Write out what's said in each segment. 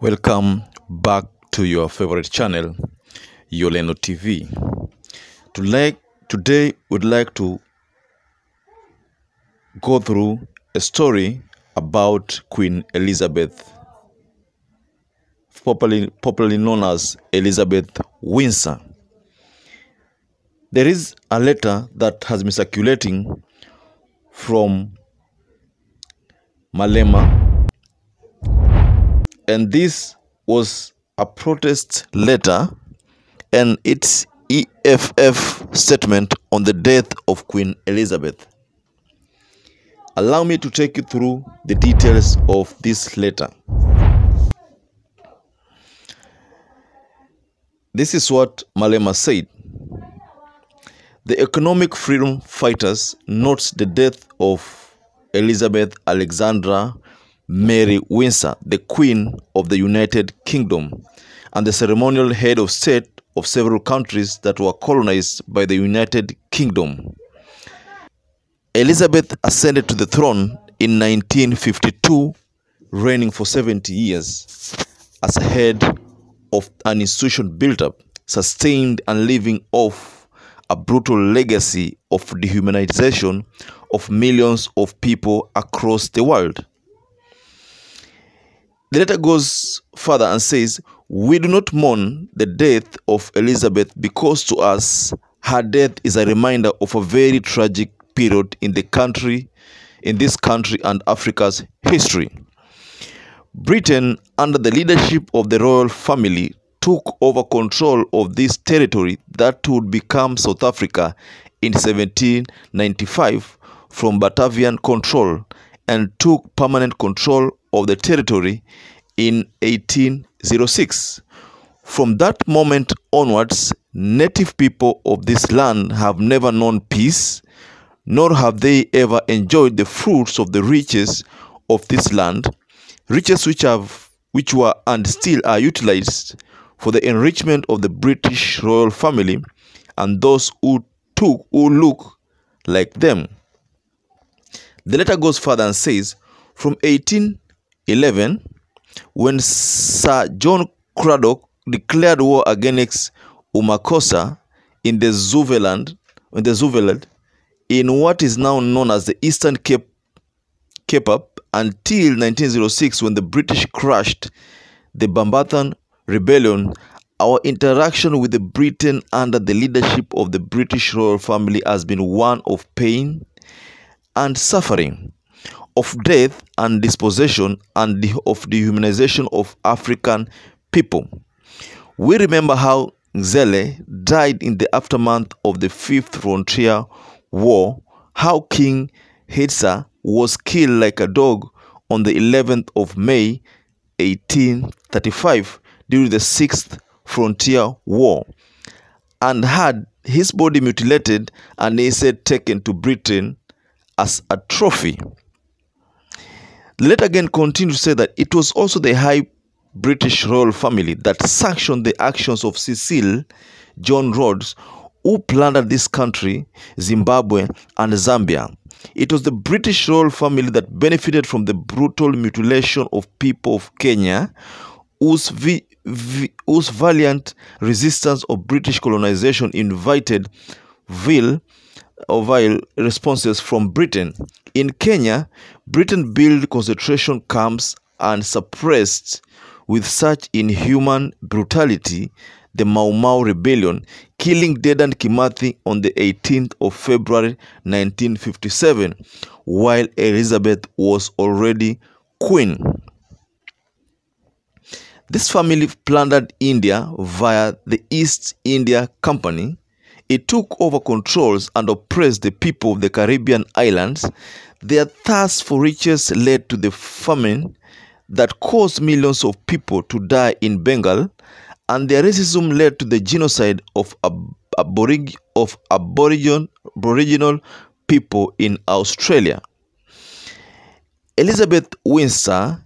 Welcome back to your favorite channel, Yoleno TV. Today we'd like to go through a story about Queen Elizabeth, popularly known as Elizabeth Windsor. There is a letter that has been circulating from MALEMA, and this was a protest letter and its EFF statement on the death of Queen Elizabeth. Allow me to take you through the details of this letter. This is what MALEMA said. The economic freedom fighters note the death of Elizabeth Alexandra Mary Windsor, the Queen of the United Kingdom, and the ceremonial head of state of several countries that were colonized by the United Kingdom. Elizabeth ascended to the throne in 1952, reigning for 70 years as a head of an institution built up, sustained, and living off a brutal legacy of dehumanization of millions of people across the world. The letter goes further and says, "We do not mourn the death of Elizabeth because to us her death is a reminder of a very tragic period in this country and Africa's history. Britain, under the leadership of the royal family, took over control of this territory that would become South Africa in 1795 from Batavian control, and took permanent control of the territory in 1806. From that moment onwards, native people of this land have never known peace, nor have they ever enjoyed the fruits of the riches of this land, riches which were and still are utilized for the enrichment of the British royal family and those who look like them." The letter goes further and says, from 1811, when Sir John Cradock declared war against Umakosa in the Zululand, in what is now known as the Eastern Cape up, until 1906, when the British crushed the Bambathan Rebellion, our interaction with the Britain under the leadership of the British royal family has been one of pain and suffering, of death and dispossession, and of dehumanization of African people. We remember how Zele died in the aftermath of the Fifth Frontier War, how King Hetzer was killed like a dog on the 11th of May 1835 during the Sixth Frontier War, and had his body mutilated and he said taken to Britain as a trophy. The letter again continued to say that it was also the High British royal family that sanctioned the actions of Cecil John Rhodes, who plundered this country, Zimbabwe, and Zambia. It was the British royal family that benefited from the brutal mutilation of people of Kenya, whose valiant resistance of British colonization invited vile responses from Britain. In Kenya, Britain built concentration camps and suppressed with such inhuman brutality the Mau Mau rebellion, killing Dedan Kimathi on the 18th of February 1957, while Elizabeth was already queen. This family plundered India via the East India Company. It took over controls and oppressed the people of the Caribbean islands. Their thirst for riches led to the famine that caused millions of people to die in Bengal, and their racism led to the genocide of Aboriginal people in Australia. Elizabeth Windsor,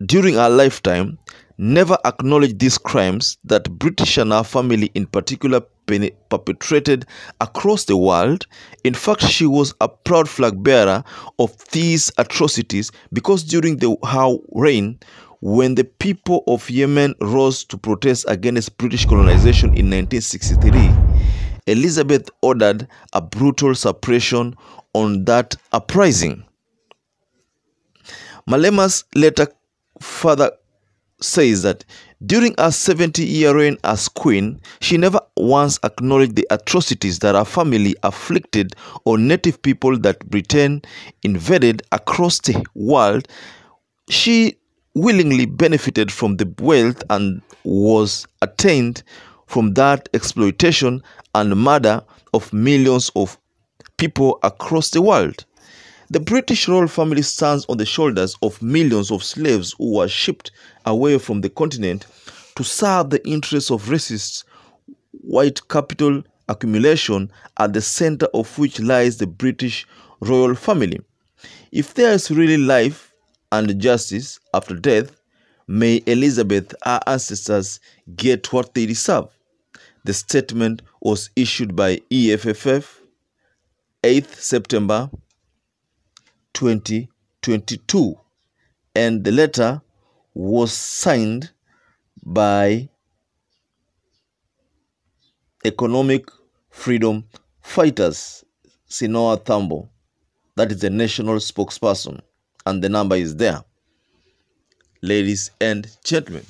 during her lifetime, never acknowledged these crimes that British and her family in particular perpetrated across the world. In fact, she was a proud flag bearer of these atrocities because during her reign, When the people of Yemen rose to protest against British colonization in 1963, Elizabeth ordered a brutal suppression on that uprising. Malema's letter further says that during her 70-year reign as queen, she never once acknowledged the atrocities that her family afflicted on native people that Britain invaded across the world. She willingly benefited from the wealth and was attained from that exploitation and murder of millions of people across the world. The British royal family stands on the shoulders of millions of slaves who were shipped away from the continent to serve the interests of racist white capital accumulation, at the center of which lies the British royal family. If there is really life and justice after death, may Elizabeth, our ancestors, get what they deserve. The statement was issued by EFFF 8th September 2022, and the letter was signed by Economic Freedom Fighters, Sinoa Thambo. That is the national spokesperson, and the number is there. Ladies and gentlemen,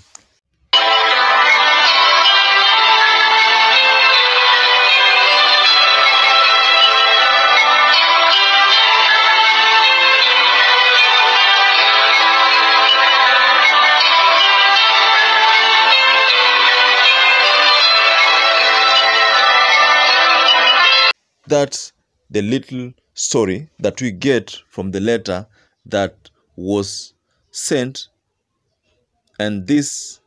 that's the little story that we get from the letter that was sent, and this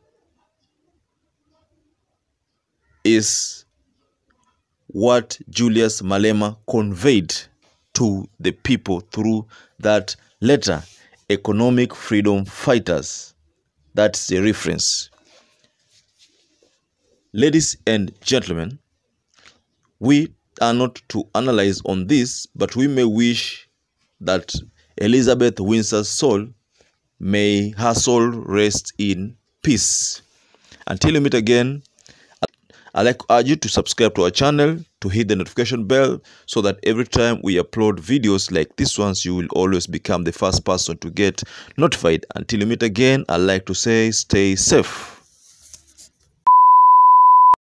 is what Julius Malema conveyed to the people through that letter. Economic Freedom Fighters, that's the reference. Ladies and gentlemen, we are not to analyze on this, but we may wish that Elizabeth Windsor's soul, may her soul rest in peace. Until we meet again, I'd like to urge you to subscribe to our channel, to hit the notification bell, so that every time we upload videos like this ones, you will always become the first person to get notified. Until we meet again, I'd like to say stay safe.